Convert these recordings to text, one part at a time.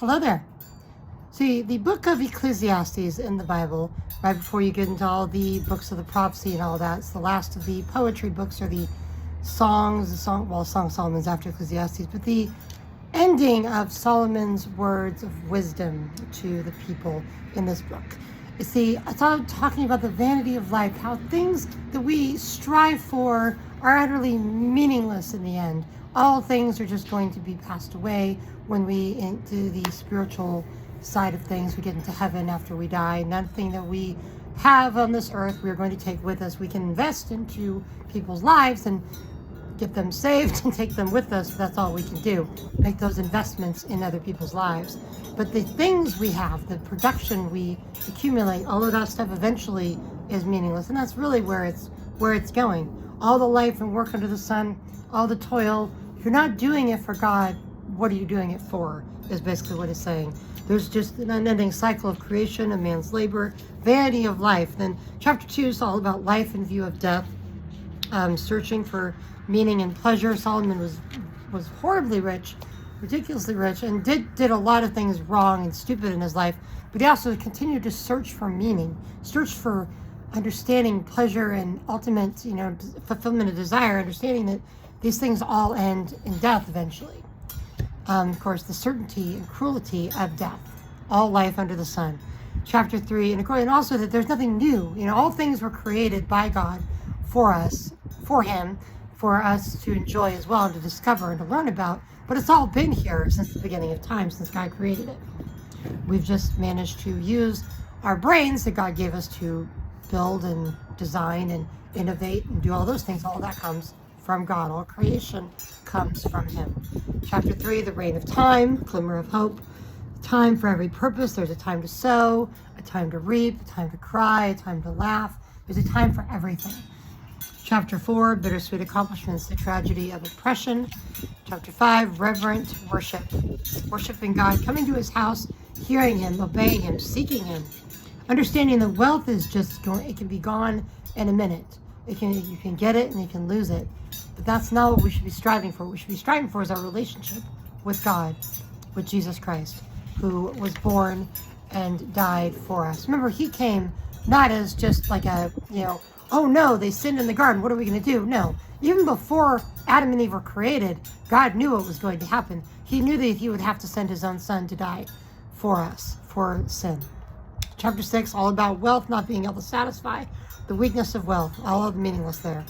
Hello there. See, the book of Ecclesiastes in the Bible, right before you get into all the books of the prophecy and all that, it's the last of the poetry books or the songs, Song of Solomon's after Ecclesiastes, but the ending of Solomon's words of wisdom to the people in this book. You see, I started talking about the vanity of life, how things that we strive for are utterly meaningless in the end. All things are just going to be passed away when we into the spiritual side of things. We get into heaven after we die. Nothing that we have on this earth we are going to take with us. We can invest into people's lives and get them saved and take them with us. That's all we can do. Make those investments in other people's lives. But the things we have, the production we accumulate, all of that stuff eventually is meaningless. And that's really where it's going. All the life and work under the sun, all the toil, if you're not doing it for God, what are you doing it for, is basically what it's saying. There's just an unending cycle of creation, a man's labor, vanity of life. Then chapter 2 is all about life in view of death, searching for meaning and pleasure. Solomon was horribly rich, ridiculously rich, and did a lot of things wrong and stupid in his life, but he also continued to search for meaning, search for understanding, pleasure, and ultimate, fulfillment of desire, understanding that these things all end in death eventually. Of course, the certainty and cruelty of death, all life under the sun. Chapter 3, and also that there's nothing new. All things were created by God for us, for Him, for us to enjoy as well and to discover and to learn about. But it's all been here since the beginning of time, since God created it. We've just managed to use our brains that God gave us to build and design and innovate and do all those things. All that comes from God. All creation comes from Him. Chapter 3, the reign of time, glimmer of hope. Time for every purpose. There's a time to sow, a time to reap, a time to cry, a time to laugh. There's a time for everything. Chapter 4, bittersweet accomplishments, the tragedy of oppression. Chapter 5, reverent worship. Worshiping God, coming to His house, hearing Him, obeying Him, seeking Him. Understanding that wealth is just going, it can be gone in a minute. You can get it and you can lose it. But that's not what we should be striving for. What we should be striving for is our relationship with God, with Jesus Christ, who was born and died for us. Remember, He came not as just like a, oh no, they sinned in the garden, what are we going to do? No. Even before Adam and Eve were created, God knew what was going to happen. He knew that He would have to send His own Son to die for us, for sin. Chapter 6, all about wealth, not being able to satisfy, the weakness of wealth, all of the meaningless there.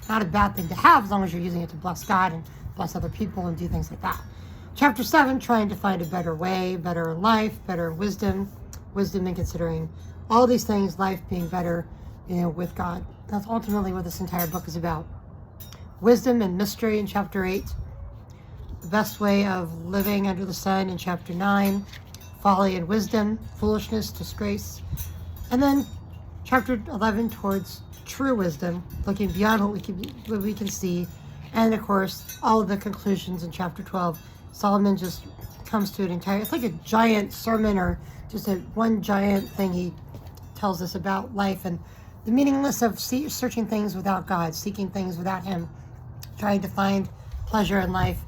Not a bad thing to have as long as you're using it to bless God and bless other people and do things like that. Chapter 7, trying to find a better way, better life, better wisdom in considering all these things, life being better, with God. That's ultimately what this entire book is about. Wisdom and mystery in chapter 8. The best way of living under the sun in chapter 9. Folly and wisdom, foolishness, disgrace. And then chapter 11 towards true wisdom, looking beyond what we can see. And of course, all of the conclusions in chapter 12. Solomon just comes to it's like a giant sermon or just one giant thing he tells us about life and the meaninglessness of searching things without God, seeking things without Him, trying to find pleasure in life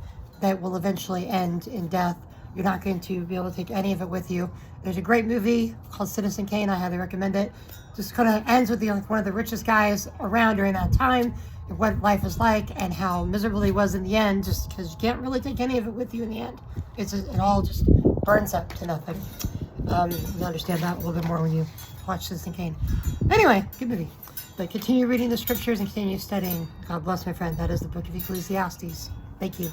that will eventually end in death. You're not going to be able to take any of it with you. There's a great movie called Citizen Kane. I highly recommend it. Just kind of ends with one of the richest guys around during that time, and what life is like and how miserable he was in the end, just because you can't really take any of it with you in the end. It all just burns up to nothing. You'll understand that a little bit more when you watch Citizen Kane. Anyway, good movie. But continue reading the scriptures and continue studying. God bless, my friend. That is the book of Ecclesiastes. Thank you.